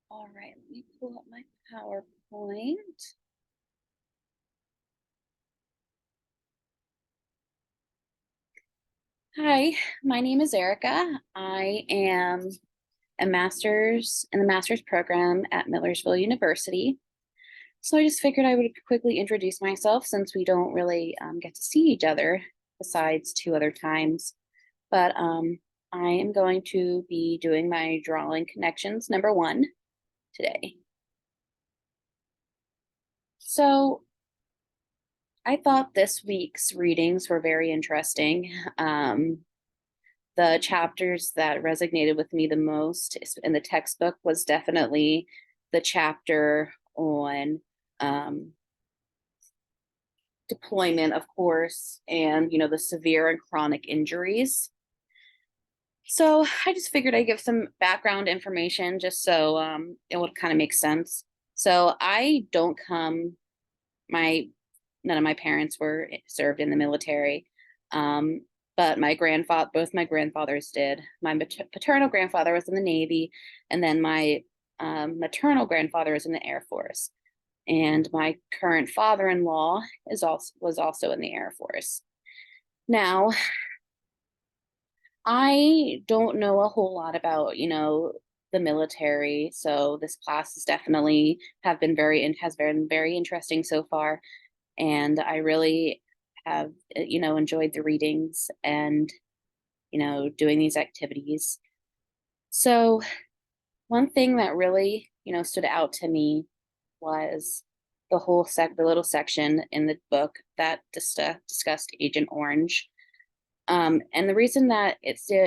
All right, let me pull up my PowerPoint. Hi, my name is Erica. I am a master's in the master's program at Millersville University. So I just figured I would quickly introduce myself since we don't really get to see each other besides two other times. But I am going to be doing my drawing connections number one today. So I thought this week's readings were very interesting. The chapters that resonated with me the most in the textbook was definitely the chapter on um, deployment, of course, and the severe and chronic injuries. So I just figured I'd give some background information just so it would kind of make sense. So I don't come my none of my parents were served in the military. Um, but both my grandfathers did. My paternal grandfather was in the Navy, and then my maternal grandfather was in the Air Force. And my current father-in-law was also in the Air Force. Now, I don't know a whole lot about, the military, so this class is definitely have been very and has been very interesting so far, and I really have enjoyed the readings and doing these activities. So one thing that really stood out to me was the little section in the book that discussed Agent Orange. And the reason that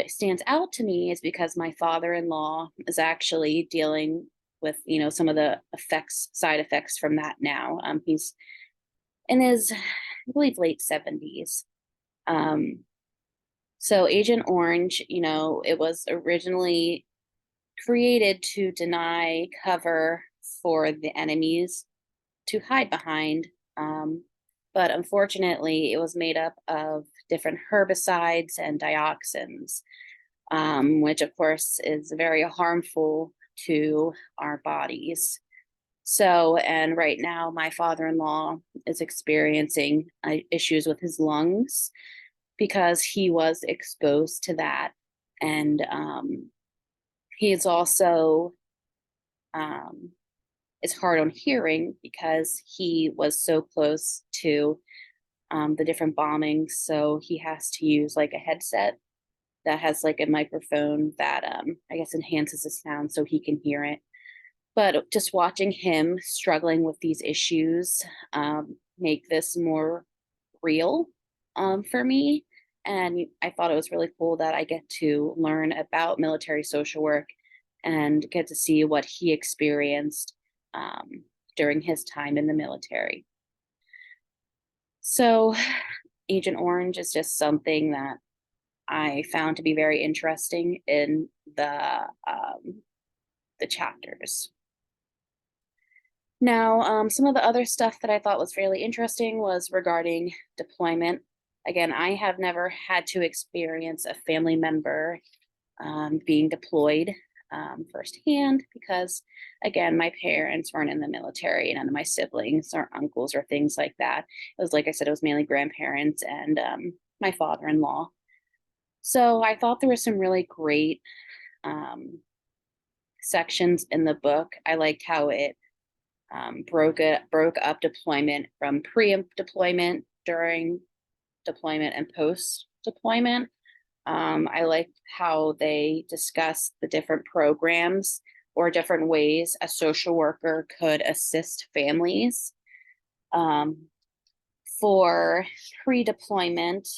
stands out to me is because my father-in-law is actually dealing with some of the side effects from that now. He's in his, I believe, late 70s. Um, so Agent Orange, it was originally created to deny cover for the enemies to hide behind. Um, but unfortunately, it was made up of different herbicides and dioxins, which of course is very harmful to our bodies. So, and right now, my father in law is experiencing issues with his lungs because he was exposed to that. And he is also, um, it's hard on hearing because he was so close to the different bombings. So he has to use like a headset that has like a microphone that I guess enhances the sound so he can hear it. But just watching him struggling with these issues make this more real for me. And I thought it was really cool that I get to learn about military social work and get to see what he experienced um, during his time in the military. So, Agent Orange is just something that I found to be very interesting in the chapters. Now, some of the other stuff that I thought was fairly interesting was regarding deployment. Again, I have never had to experience a family member being deployed firsthand because, again, my parents weren't in the military, and none of my siblings or uncles or things like that. It was, like I said, it was mainly grandparents and my father in law. So I thought there were some really great um, sections in the book. I liked how it broke up deployment from pre-deployment, during deployment, and post deployment. I liked how they discussed the different programs or different ways a social worker could assist families. Um, for pre-deployment,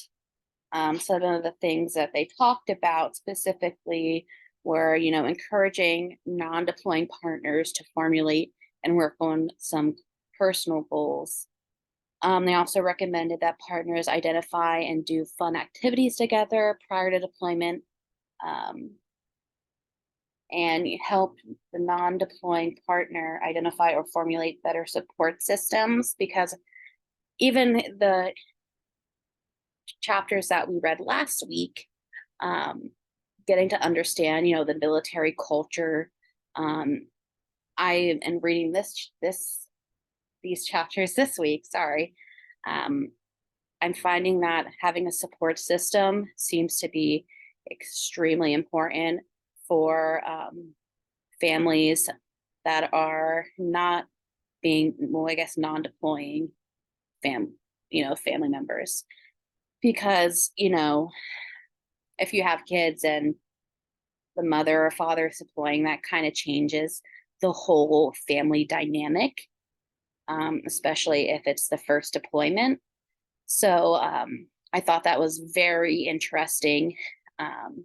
some of the things that they talked about specifically were, encouraging non-deploying partners to formulate and work on some personal goals. They also recommended that partners identify and do fun activities together prior to deployment, um, and help the non-deploying partner identify or formulate better support systems, because even the chapters that we read last week, um, getting to understand, the military culture, um, I am reading these chapters this week. Sorry. Um, I'm finding that having a support system seems to be extremely important for families that are not being, well, I guess, non-deploying fam, family members. Because, if you have kids and the mother or father is deploying, that kind of changes the whole family dynamic, especially if it's the first deployment. So I thought that was very interesting. Um,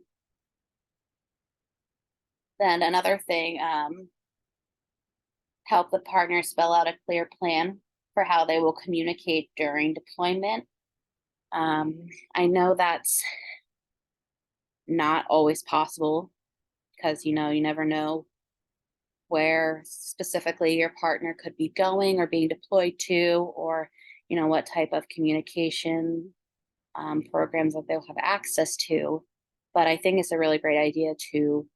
then another thing, help the partner spell out a clear plan for how they will communicate during deployment. Um, I know that's not always possible because you never know where specifically your partner could be going or being deployed to, or what type of communication programs that they'll have access to. But I think it's a really great idea to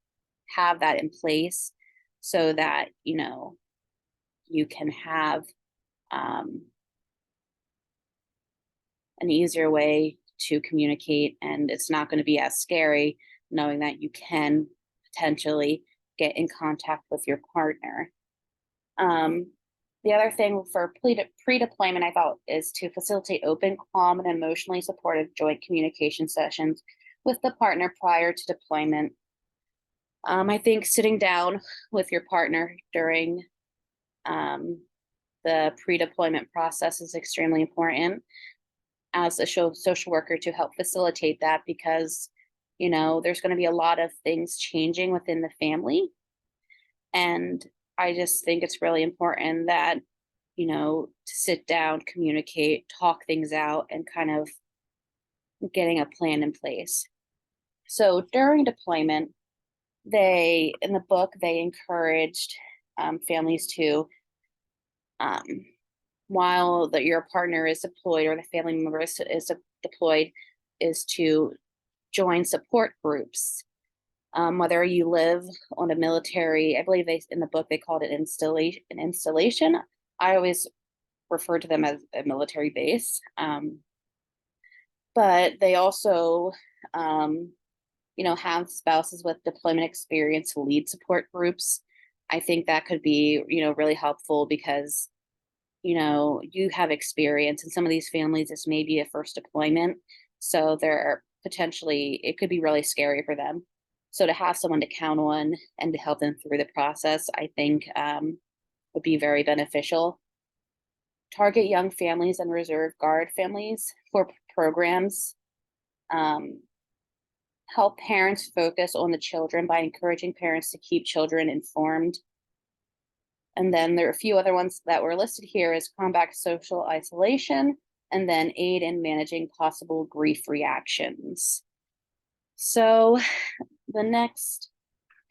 have that in place so that you can have um, an easier way to communicate, and it's not going to be as scary knowing that you can potentially get in contact with your partner. Um, the other thing for pre-deployment, I thought, is to facilitate open, calm, and emotionally supportive joint communication sessions with the partner prior to deployment. I think sitting down with your partner during um, the pre-deployment process is extremely important as a social worker to help facilitate that, because there's going to be a lot of things changing within the family, and I just think it's really important that to sit down, communicate, talk things out, and kind of getting a plan in place. So during deployment, in the book, they encouraged families to, um, while your partner is deployed or the family member is deployed, is to join support groups. Whether you live on a military, I believe in the book they called it installation. I always refer to them as a military base. But they also, um, have spouses with deployment experience lead support groups. I think that could be, really helpful because, you have experience in some of these families. This may be a first deployment. So they're potentially, it could be really scary for them. So to have someone to count on and to help them through the process, I think would be very beneficial. Target young families and reserve guard families for programs. Um, help parents focus on the children by encouraging parents to keep children informed. And then there are a few other ones that were listed here as combat social isolation, and then aid in managing possible grief reactions. So the next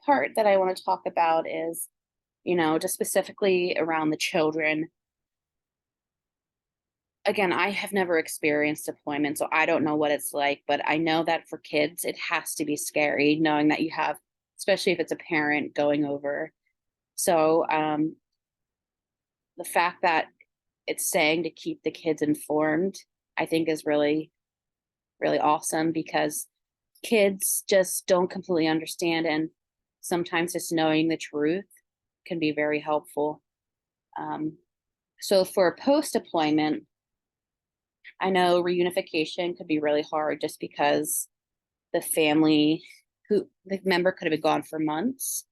part that I want to talk about is, just specifically around the children. Again, I have never experienced deployment, so I don't know what it's like, but I know that for kids, it has to be scary knowing that you have, especially if it's a parent going over. So the fact that it's saying to keep the kids informed, I think is really, really awesome, because kids just don't completely understand. And sometimes just knowing the truth can be very helpful. So for post deployment, I know reunification could be really hard just because the member could have been gone for months,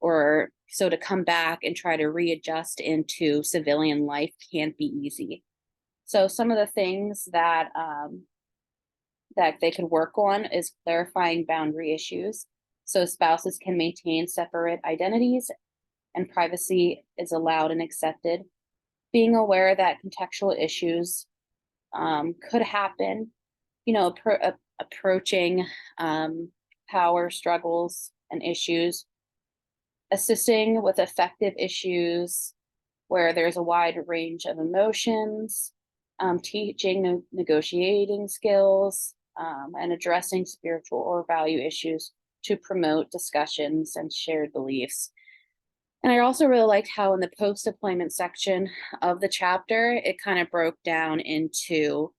or so to come back and try to readjust into civilian life can't be easy. So some of the things that they could work on is clarifying boundary issues, so spouses can maintain separate identities and privacy is allowed and accepted. Being aware that contextual issues could happen, approaching power struggles and issues, assisting with effective issues where there's a wide range of emotions, teaching negotiating skills, and addressing spiritual or value issues to promote discussions and shared beliefs. And I also really liked how in the post-deployment section of the chapter, it kind of broke down into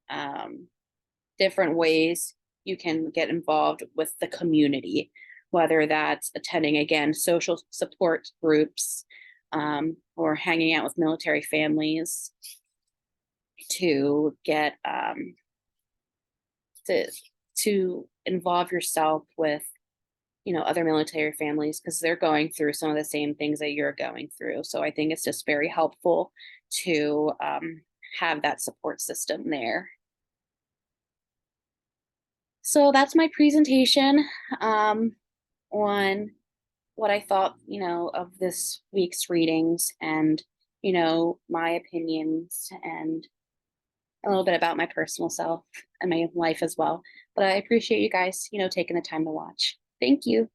um, different ways you can get involved with the community, whether that's attending, again, social support groups, or hanging out with military families to get to involve yourself with, other military families, because they're going through some of the same things that you're going through. So I think it's just very helpful to have that support system there. So that's my presentation on what I thought, of this week's readings, and, my opinions, and a little bit about my personal self and my life as well. But I appreciate you guys, taking the time to watch. Thank you.